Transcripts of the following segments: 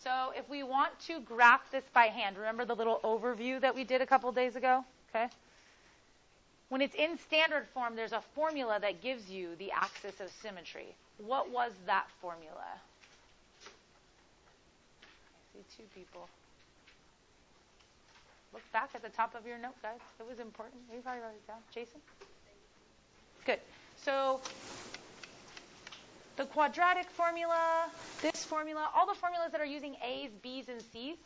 So if we want to graph this by hand, remember the little overview that we did a couple days ago? Okay. When it's in standard form, there's a formula that gives you the axis of symmetry. What was that formula? I see two people. Look back at the top of your note, guys. It was important. You probably wrote it down. Jason? Good. So the quadratic formula, this formula, all the formulas that are using A's, B's, and C's,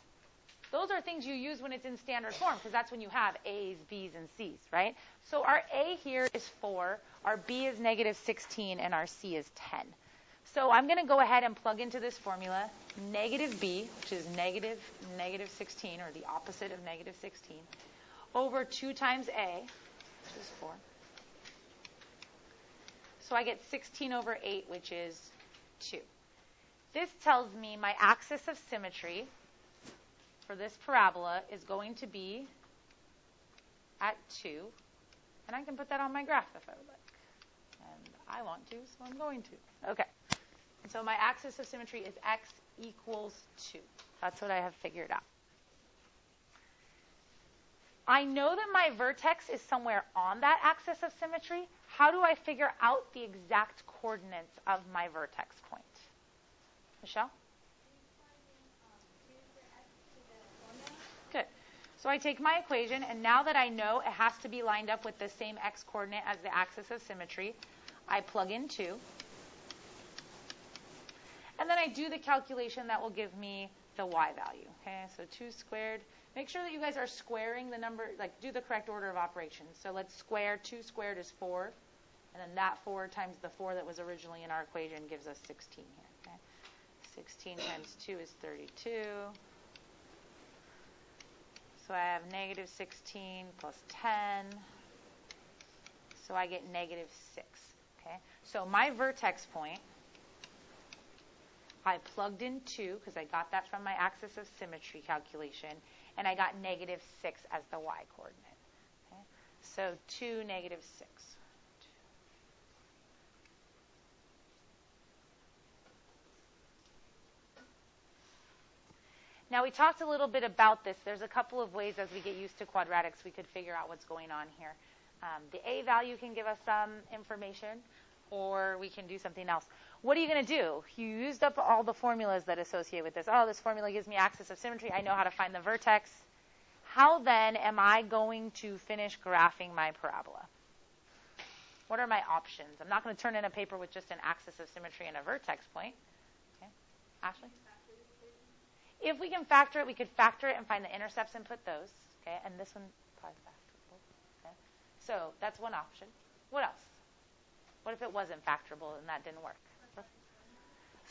those are things you use when it's in standard form, because that's when you have A's, B's, and C's, right? So our A here is 4, our B is negative 16, and our C is 10. So I'm going to go ahead and plug into this formula negative B, which is negative 16, or the opposite of negative 16, over 2 times A, which is 4. So I get 16 over 8, which is 2. This tells me my axis of symmetry for this parabola is going to be at 2. And I can put that on my graph if I would like. And I want to, so I'm going to. Okay. And so my axis of symmetry is x equals 2. That's what I have figured out. I know that my vertex is somewhere on that axis of symmetry. How do I figure out the exact coordinates of my vertex point? Michelle? Good. So I take my equation, and now that I know it has to be lined up with the same x coordinate as the axis of symmetry, I plug in 2. And then I do the calculation that will give me the y value. Okay, so 2 squared. Make sure that you guys are squaring the number, like do the correct order of operations. So let's square. 2 squared is 4. And then that 4 times the 4 that was originally in our equation gives us 16 here. Okay? 16 times 2 is 32. So I have negative 16 plus 10. So I get negative 6. Okay? So my vertex point, I plugged in 2 because I got that from my axis of symmetry calculation, and I got negative 6 as the y coordinate. Okay? So 2, negative 6. Now we talked a little bit about this. There's a couple of ways as we get used to quadratics we could figure out what's going on here. The a value can give us some information, or we can do something else. What are you going to do? You used up all the formulas that associate with this. Oh, this formula gives me axis of symmetry. I know how to find the vertex. How then am I going to finish graphing my parabola? What are my options? I'm not going to turn in a paper with just an axis of symmetry and a vertex point. Okay. Ashley? If we can factor it, we could factor it and find the intercepts and put those. Okay, and this one probably factorable. Okay. So that's one option. What else? What if it wasn't factorable and that didn't work?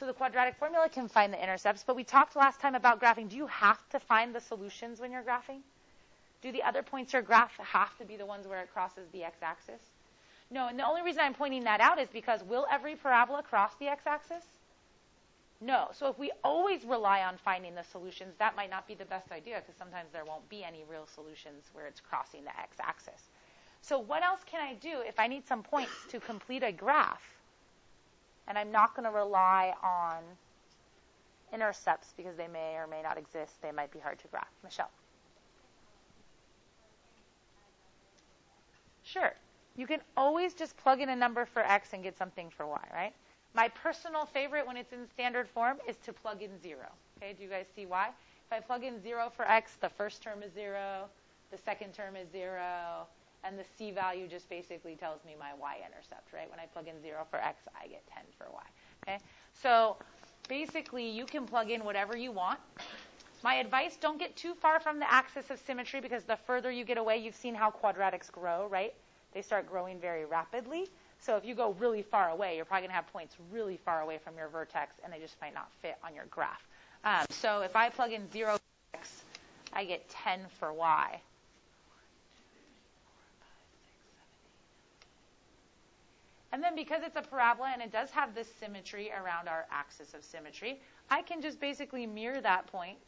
So the quadratic formula can find the intercepts, but we talked last time about graphing. Do you have to find the solutions when you're graphing? Do the other points your graph have to be the ones where it crosses the x-axis? No, and the only reason I'm pointing that out is because will every parabola cross the x-axis? No. So if we always rely on finding the solutions, that might not be the best idea because sometimes there won't be any real solutions where it's crossing the x-axis. So what else can I do if I need some points to complete a graph? And I'm not going to rely on intercepts because they may or may not exist. They might be hard to graph. Michelle? Sure. You can always just plug in a number for x and get something for y, right? My personal favorite when it's in standard form is to plug in 0. Okay, do you guys see why? If I plug in 0 for x, the first term is 0, the second term is 0, and the c value just basically tells me my y-intercept, right? When I plug in 0 for x, I get 10 for y. Okay? So basically, you can plug in whatever you want. My advice, don't get too far from the axis of symmetry because the further you get away, you've seen how quadratics grow, right? They start growing very rapidly. So if you go really far away, you're probably going to have points really far away from your vertex, and they just might not fit on your graph. So if I plug in 0 for x, I get 10 for y. And then because it's a parabola and it does have this symmetry around our axis of symmetry, I can just basically mirror that point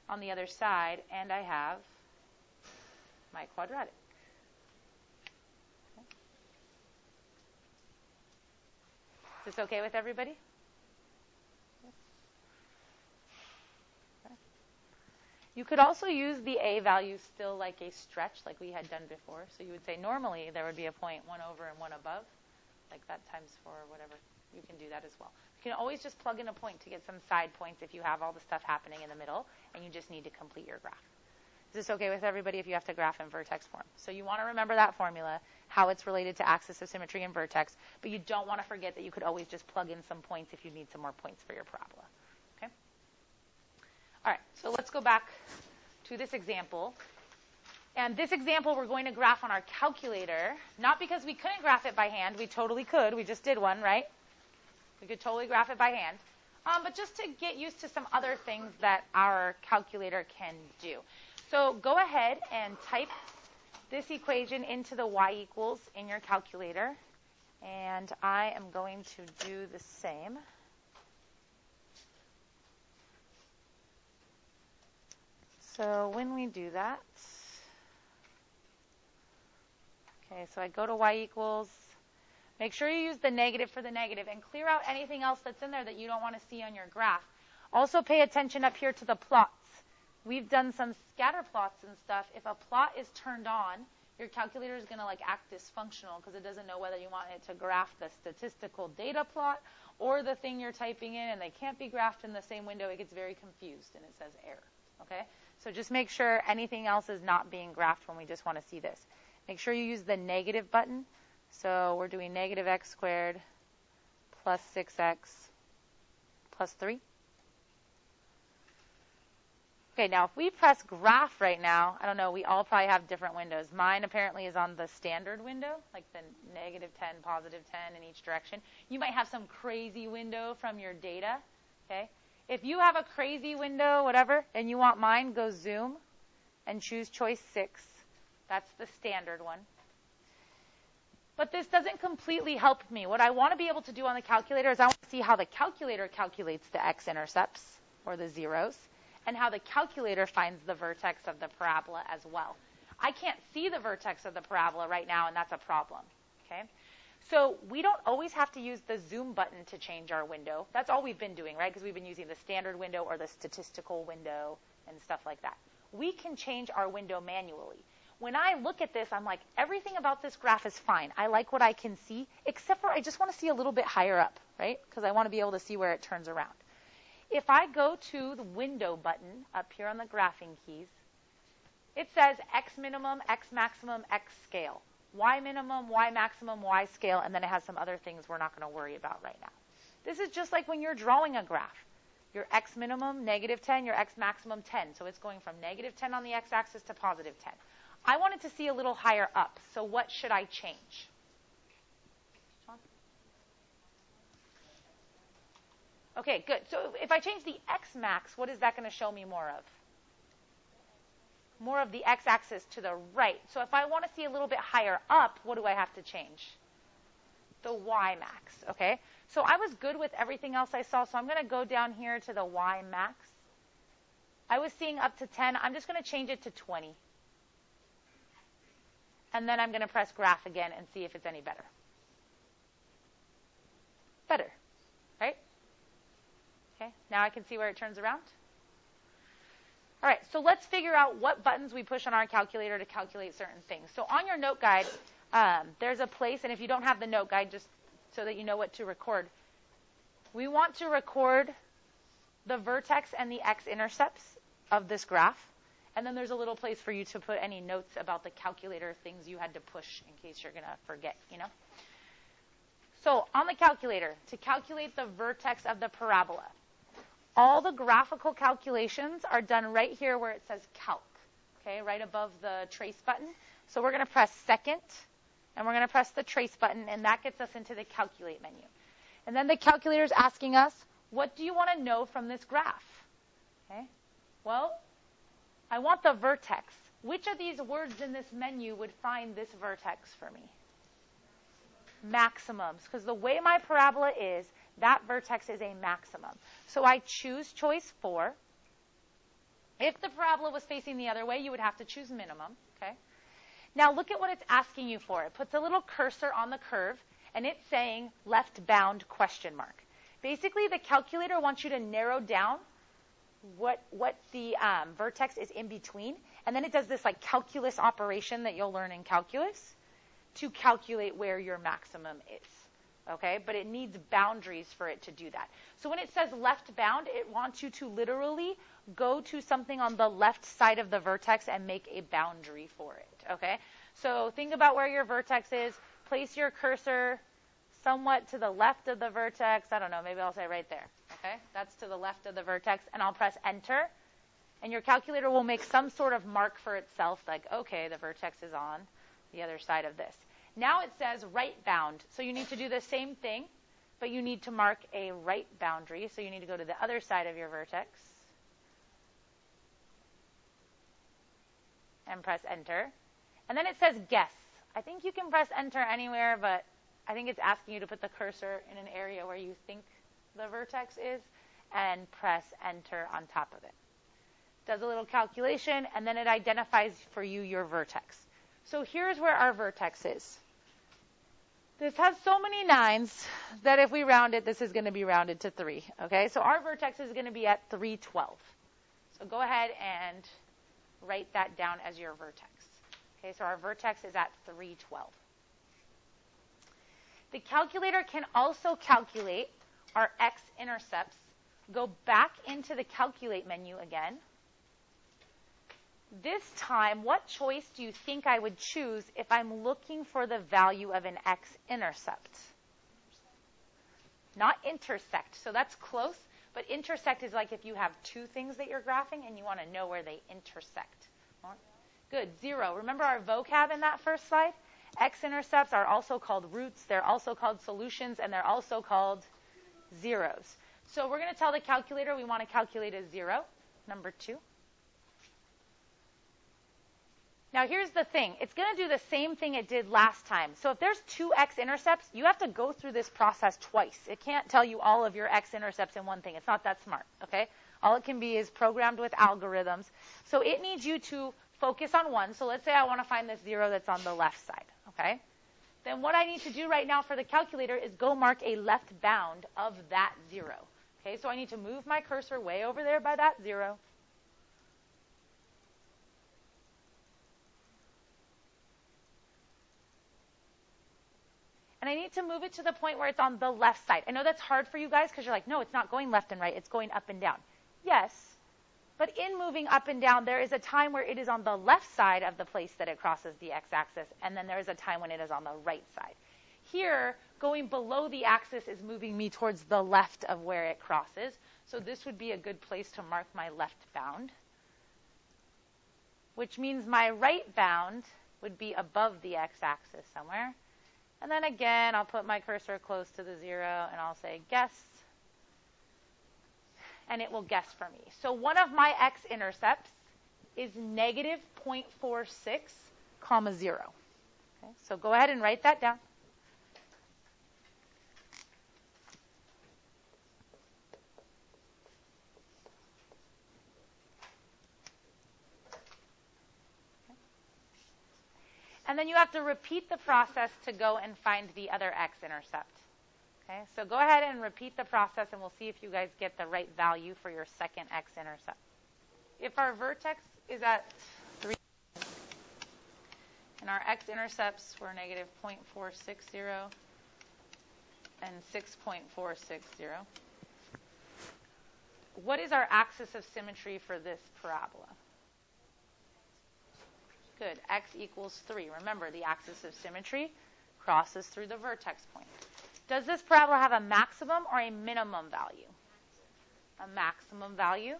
on the other side, and I have my quadratic. Okay. Is this okay with everybody? You could also use the a value still like a stretch, like we had done before. So you would say normally there would be a point 1 over and 1 above, like that times 4 or whatever. You can do that as well. You can always just plug in a point to get some side points if you have all the stuff happening in the middle and you just need to complete your graph. Is this okay with everybody if you have to graph in vertex form? So you want to remember that formula, how it's related to axis of symmetry and vertex, but you don't want to forget that you could always just plug in some points if you need some more points for your parabola. Okay? All right, so let's go back to this example. And this example we're going to graph on our calculator, not because we couldn't graph it by hand. We totally could. We just did one, right? We could totally graph it by hand. But just to get used to some other things that our calculator can do. So go ahead and type this equation into the y equals in your calculator. And I am going to do the same. So when we do that, okay, so I go to y equals. Make sure you use the negative for the negative and clear out anything else that's in there that you don't want to see on your graph. Also pay attention up here to the plots. We've done some scatter plots and stuff. If a plot is turned on, your calculator is going to act dysfunctional because it doesn't know whether you want it to graph the statistical data plot or the thing you're typing in, and they can't be graphed in the same window. It gets very confused and it says error. Okay? So just make sure anything else is not being graphed when we just want to see this. Make sure you use the negative button. So we're doing negative x squared plus 6x plus 3. Okay, now if we press graph right now, I don't know, we all probably have different windows. Mine apparently is on the standard window, like the negative 10, positive 10 in each direction. You might have some crazy window from your data, okay? If you have a crazy window, whatever, and you want mine, go zoom and choose choice 6. That's the standard one. But this doesn't completely help me. What I want to be able to do on the calculator is I want to see how the calculator calculates the x-intercepts, or the zeros, and how the calculator finds the vertex of the parabola as well. I can't see the vertex of the parabola right now, and that's a problem. Okay? So we don't always have to use the zoom button to change our window. That's all we've been doing, right? Because we've been using the standard window or the statistical window and stuff like that. We can change our window manually. When I look at this, I'm like, everything about this graph is fine. I like what I can see, except for I just want to see a little bit higher up, right? Because I want to be able to see where it turns around. If I go to the window button up here on the graphing keys, it says x minimum, x maximum, x scale. Y minimum, Y maximum, Y scale, and then it has some other things we're not going to worry about right now. This is just like when you're drawing a graph. Your x minimum, negative 10, your x maximum, 10. So it's going from negative 10 on the x-axis to positive 10. I wanted to see a little higher up, so what should I change? John? Okay, good. So if I change the x max, what is that going to show me more of? More of the x-axis to the right. So if I want to see a little bit higher up, what do I have to change? The y max, okay? So I was good with everything else I saw, so I'm going to go down here to the y max. I was seeing up to 10. I'm just going to change it to 20. And then I'm going to press graph again and see if it's any better. Better, right? Okay, now I can see where it turns around. All right, so let's figure out what buttons we push on our calculator to calculate certain things. So on your note guide, there's a place, and if you don't have the note guide, just so that you know what to record, we want to record the vertex and the x-intercepts of this graph. And then there's a little place for you to put any notes about the calculator, things you had to push in case you're going to forget, you know. So on the calculator, to calculate the vertex of the parabola, all the graphical calculations are done right here where it says calc, okay, right above the trace button. So we're going to press second, and we're going to press the trace button, and that gets us into the calculate menu. And then the calculator is asking us, what do you want to know from this graph? Okay, well, I want the vertex. Which of these words in this menu would find this vertex for me? Maximums. Because the way my parabola is, that vertex is a maximum. So I choose choice 4. If the parabola was facing the other way, you would have to choose minimum. Okay. Now look at what it's asking you for. It puts a little cursor on the curve, and it's saying left bound question mark. Basically, the calculator wants you to narrow down what the vertex is in between, and then it does this like calculus operation that you'll learn in calculus to calculate where your maximum is. Okay, but it needs boundaries for it to do that. So when it says left bound, it wants you to literally go to something on the left side of the vertex and make a boundary for it. Okay, so think about where your vertex is. Place your cursor somewhat to the left of the vertex. I don't know, maybe I'll say right there. Okay, that's to the left of the vertex, and I'll press enter. And your calculator will make some sort of mark for itself, like, okay, the vertex is on the other side of this. Now it says right bound. So you need to do the same thing, but you need to mark a right boundary. So you need to go to the other side of your vertex and press enter. And then it says guess. I think you can press enter anywhere, but I think it's asking you to put the cursor in an area where you think the vertex is and press enter on top of it. Does a little calculation, and then it identifies for you your vertex. So here's where our vertex is. This has so many 9s that if we round it, this is going to be rounded to 3. Okay, so our vertex is going to be at 312. So go ahead and write that down as your vertex. Okay, so our vertex is at 312. The calculator can also calculate our X-intercepts. Go back into the calculate menu again. This time, what choice do you think I would choose if I'm looking for the value of an X-intercept? Not intersect. So that's close, but intersect is like if you have two things that you're graphing and you want to know where they intersect. Good, 0. Remember our vocab in that first slide? X-intercepts are also called roots, they're also called solutions, and they're also called zeros. So we're going to tell the calculator we want to calculate a 0, number 2. Now here's the thing. It's going to do the same thing it did last time. So if there's 2 X-intercepts, you have to go through this process twice. It can't tell you all of your X-intercepts in one thing. It's not that smart, okay? All it can be is programmed with algorithms. So it needs you to focus on one. So let's say I want to find this 0 that's on the left side, okay? Then what I need to do right now for the calculator is go mark a left bound of that 0. Okay, so I need to move my cursor way over there by that 0. And I need to move it to the point where it's on the left side. I know that's hard for you guys because you're like, no, it's not going left and right. It's going up and down. Yes, but in moving up and down, there is a time where it is on the left side of the place that it crosses the x-axis, and then there is a time when it is on the right side. Here, going below the axis is moving me towards the left of where it crosses. So this would be a good place to mark my left bound, which means my right bound would be above the x-axis somewhere. And then again, I'll put my cursor close to the 0, and I'll say guess. And it will guess for me. So one of my X-intercepts is negative 0.46, comma 0. Okay, so go ahead and write that down. And then you have to repeat the process to go and find the other X-intercept. Okay, so go ahead and repeat the process, and we'll see if you guys get the right value for your second X-intercept. If our vertex is at 3, and our X-intercepts were negative 0.460 and 6.460, what is our axis of symmetry for this parabola? Good. X equals 3. Remember, the axis of symmetry crosses through the vertex point. Does this parabola have a maximum or a minimum value? A maximum value.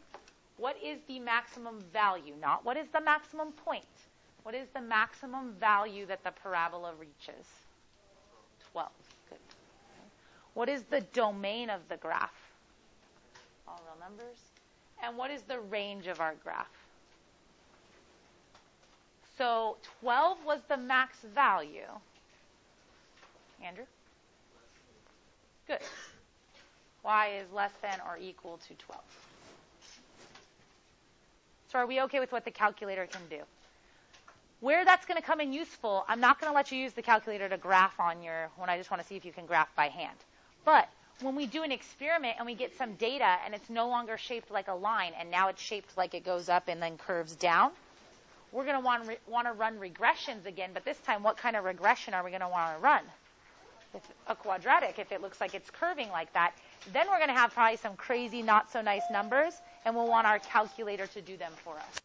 What is the maximum value? Not what is the maximum point. What is the maximum value that the parabola reaches? 12. Good. Okay. What is the domain of the graph? All real numbers. And what is the range of our graph? So 12 was the max value. Andrew? Good. Y is less than or equal to 12. So are we okay with what the calculator can do? Where that's going to come in useful, I'm not going to let you use the calculator to graph on when I just want to see if you can graph by hand. But when we do an experiment and we get some data and it's no longer shaped like a line and now it's shaped like it goes up and then curves down, we're going to want to run regressions again, but this time what kind of regression are we going to want to run? If a quadratic, if it looks like it's curving like that, then we're going to have probably some crazy not so nice numbers and we'll want our calculator to do them for us.